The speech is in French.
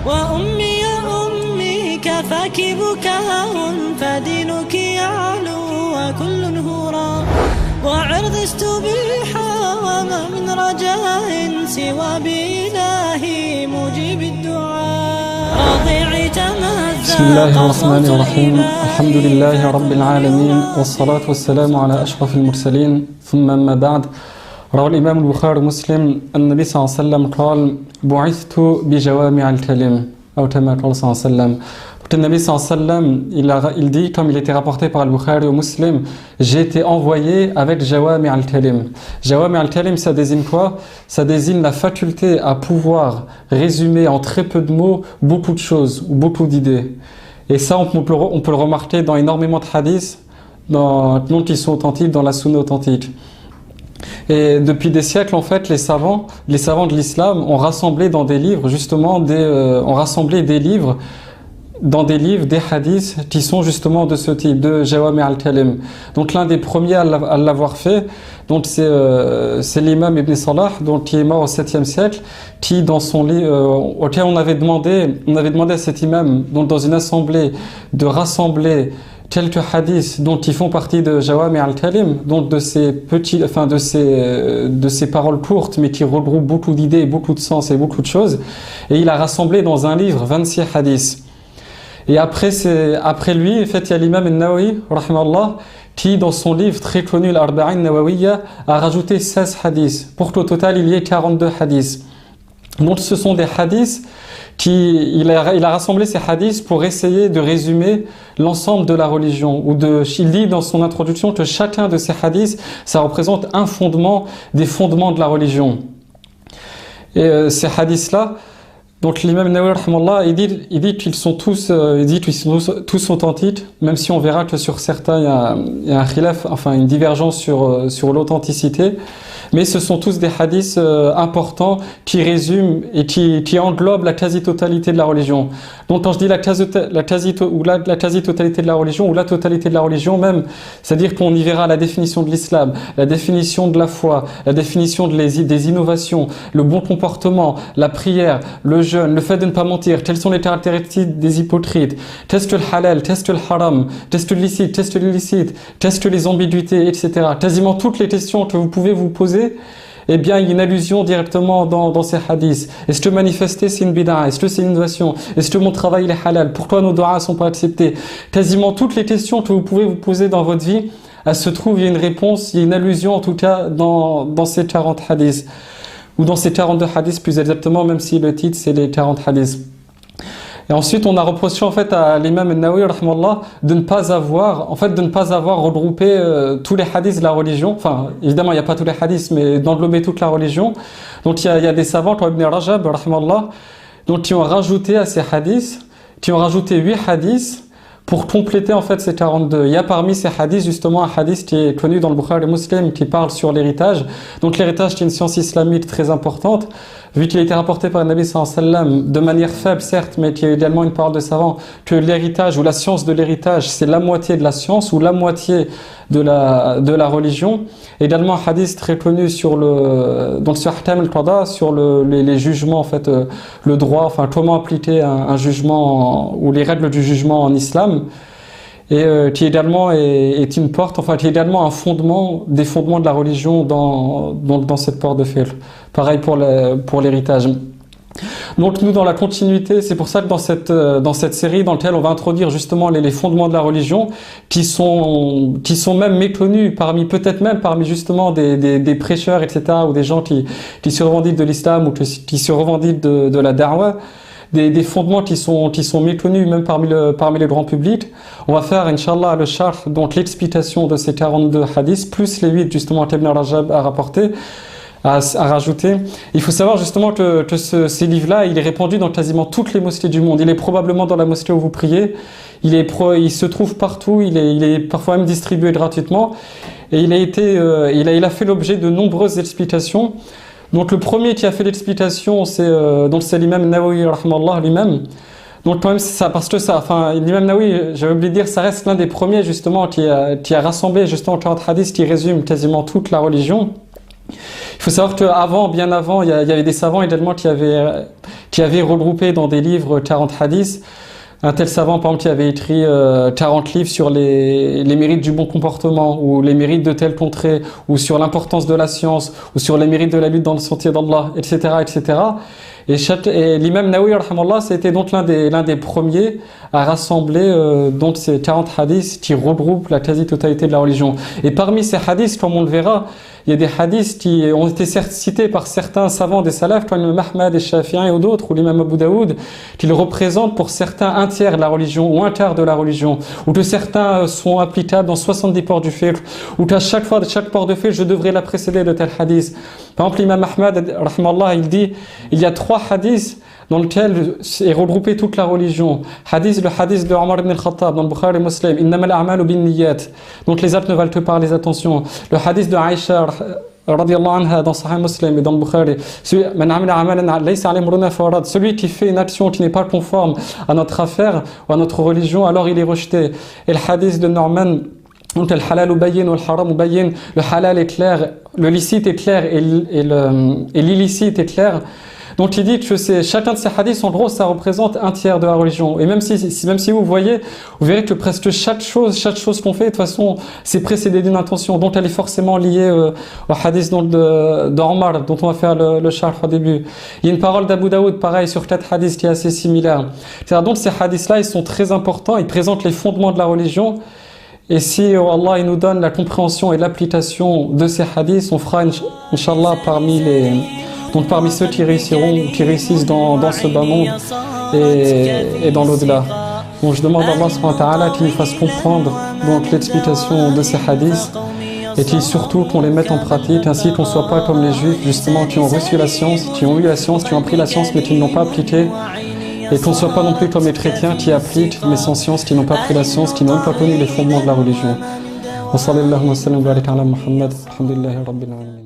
وأمي يا أمي كفاك بكاء فدينك يعلو وكل هرى وعرض استبيحا وما من رجاء سوى بإلهي مجيب الدعاء رضيعي بسم الله تمزق الرحمن صوت الرحيم الإله الحمد لله رب العالمين والصلاة والسلام على أشرف المرسلين ثم أما بعد روى الإمام البخاري ومسلم النبي صلى الله عليه وسلم قال بعثت بجوامع الكلم أو كما قال صلى الله عليه وسلم. Le Nabi sallallahu alayhi wa sallam, il dit, comme il était rapporté par Al-Bukhari ou Muslim, j'ai été envoyé avec Jawami al-Kalim. Jawami al-Kalim, ça désigne quoi? Ça désigne la faculté à pouvoir résumer en très peu de mots beaucoup de choses ou beaucoup d'idées. Et ça, on peut le remarquer dans énormément de hadiths, dont ils sont authentiques, dans la sunna authentique. Et depuis des siècles, en fait, les savants de l'islam ont rassemblé dans des livres, justement, ont rassemblé des livres des hadiths qui sont justement de ce type, de Jawami al-Kalim. Donc l'un des premiers à l'avoir fait, donc c'est l'imam Ibn Salah, donc qui est mort au 7e siècle, qui dans son livre, auquel on avait demandé à cet imam, donc dans une assemblée, de rassembler quelques hadiths dont ils font partie de Jawami al-Kalim, donc de ces paroles courtes mais qui regroupent beaucoup d'idées, beaucoup de sens et beaucoup de choses. Et il a rassemblé dans un livre 26 hadiths. Et après lui, en fait, il y a l'imam al-Nawawi, rahimahullah, qui, dans son livre très connu, l'Arba'in Nawawiyya, a rajouté 16 hadiths, pour qu'au total, il y ait 42 hadiths. Donc, ce sont des hadiths il a rassemblé ces hadiths pour essayer de résumer l'ensemble de la religion. Il dit dans son introduction que chacun de ces hadiths, ça représente un fondement des fondements de la religion. Et ces hadiths-là, donc l'imam Nawawi rahimahullah, il dit qu'ils sont tous authentiques, même si on verra que sur certains il y a un khilaf, enfin une divergence sur l'authenticité. Mais ce sont tous des hadiths importants qui résument et qui englobent la quasi-totalité de la religion. Donc quand je dis la quasi-totalité de la religion, ou la totalité de la religion même, c'est-à-dire qu'on y verra la définition de l'islam, la définition de la foi, la définition des innovations, le bon comportement, la prière, le jeûne, le fait de ne pas mentir, quelles sont les caractéristiques des hypocrites, qu'est-ce que le halal, qu'est-ce que le haram, qu'est-ce que le licite, qu'est-ce que l'illicite, qu'est-ce que les ambiguïtés, etc. Quasiment toutes les questions que vous pouvez vous poser, eh bien, il y a une allusion directement dans ces hadiths. Est-ce que manifester c'est une bid'a? Est-ce que c'est une innovation? Est-ce que mon travail est halal? Pourquoi nos du'as ne sont pas acceptés? Quasiment toutes les questions que vous pouvez vous poser dans votre vie, il y a une réponse, il y a une allusion en tout cas dans ces 40 hadiths. Ou dans ces 42 hadiths plus exactement, même si le titre c'est les 40 hadiths. Et ensuite, on a reproché en fait à l'imam al-Nawawi rahimahullah de ne pas avoir regroupé tous les hadiths de la religion. Enfin, évidemment, il n'y a pas tous les hadiths, mais d'englober toute la religion. Donc, il y a des savants comme Ibn Rajab rahimahullah, donc qui ont rajouté à ces hadiths, qui ont rajouté 8 hadiths pour compléter en fait ces 42. Il y a parmi ces hadiths justement un hadith qui est connu dans le Bukhari Muslim qui parle sur l'héritage. Donc l'héritage qui est une science islamique très importante, vu qu'il a été rapporté par le Nabi sallallahu alayhi wa sallam de manière faible certes, mais qui est également une parole de savant, que l'héritage ou la science de l'héritage c'est la moitié de la science ou la moitié de la religion. Également un hadith très connu sur Ahkam al-Qada, sur les jugements en fait, le droit, enfin comment appliquer un jugement ou les règles du jugement en islam, et qui également est une porte, enfin qui est également un fondement des fondements de la religion dans cette porte de fil. Pareil pour l'héritage. Donc nous dans la continuité, c'est pour ça que dans cette série dans laquelle on va introduire justement les fondements de la religion qui sont même méconnus peut-être même parmi justement des prêcheurs etc. ou des gens qui se revendiquent de l'islam ou qui se revendiquent de la da'wah, des fondements qui sont méconnus même parmi le grand public. On va faire Inch'Allah le sharh, donc l'explication de ces 42 hadiths plus les 8 justement qu'Ibn Rajab a rapporté. À rajouter. Il faut savoir justement que ces livres-là, il est répandu dans quasiment toutes les mosquées du monde. Il est probablement dans la mosquée où vous priez. Il se trouve partout. Il est parfois même distribué gratuitement. Et il a fait l'objet de nombreuses explications. Donc le premier qui a fait l'explication, c'est l'imam Nawawi rahimahullah lui-même. Donc quand même c'est ça, parce que l'imam Nawawi, j'avais oublié de dire, ça reste l'un des premiers justement qui a rassemblé justement 40 hadiths qui résument quasiment toute la religion. Il faut savoir qu'avant, bien avant, il y avait des savants également qui avaient regroupé dans des livres 40 hadiths. Un tel savant, par exemple, qui avait écrit 40 livres sur les mérites du bon comportement, ou les mérites de telle contrée, ou sur l'importance de la science, ou sur les mérites de la lutte dans le sentier d'Allah, etc., etc. Et l'imam Nawawi, rahimahullah, c'était donc l'un des premiers à rassembler donc ces 40 hadiths qui regroupent la quasi-totalité de la religion. Et parmi ces hadiths, comme on le verra, il y a des hadiths qui ont été certes cités par certains savants des salafs, comme l'imam Ahmad et Shafi'i ou d'autres, ou l'imam Abu Daoud, qui le représentent pour certains un tiers de la religion, ou un quart de la religion, ou que certains sont applicables dans 70 ports du fiqh, ou qu'à chaque port de fiqh, je devrais la précéder de tel hadith. Par exemple, l'imam Ahmad, rahimahullah, il dit, il y a 3 hadiths dans lequel est regroupée toute la religion. Le hadith de Omar ibn al-Khattab dans le Bukhari et Muslim, innamal a'malu bin-niyyat. Donc les actes ne valent que par les intentions. Le hadith de Aïcha radiyallahu anha dans Sahih Muslim et dans le Bukhari, celui qui fait une action qui n'est pas conforme à notre affaire ou à notre religion, alors il est rejeté. Et le hadith de Norman, donc le halal bayyin ou le haram bayyin, le halal est clair, le licite est clair et l'illicite est clair. Donc il dit que chacun de ces hadiths, en gros, ça représente un tiers de la religion. Et même si vous voyez, vous verrez que presque chaque chose qu'on fait, de toute façon, c'est précédé d'une intention. Donc elle est forcément liée au hadith d'Omar, dont on va faire le sharh au début. Il y a une parole d'Abu Daoud, pareil, sur 4 hadiths qui est assez similaire. Donc ces hadiths-là, ils sont très importants, ils présentent les fondements de la religion. Et si Allah il nous donne la compréhension et l'application de ces hadiths, on fera, Inch'Allah, parmi ceux qui réussissent dans ce bas monde et dans l'au-delà. Donc je demande à Allah subhanahu wa ta'ala qu'il nous fasse comprendre donc l'explication de ces hadiths et qu'il surtout qu'on les mette en pratique, ainsi qu'on ne soit pas comme les juifs justement qui ont reçu la science, qui ont eu la science, qui ont appris la science mais qui ne l'ont pas appliquée, et qu'on ne soit pas non plus comme les chrétiens qui appliquent mais sans science, qui n'ont pas appris la science, qui n'ont pas connu les fondements de la religion. Wa sallallahu wa sallam wa barik ala Muhammad, alhamdulillahi rabbil alamin.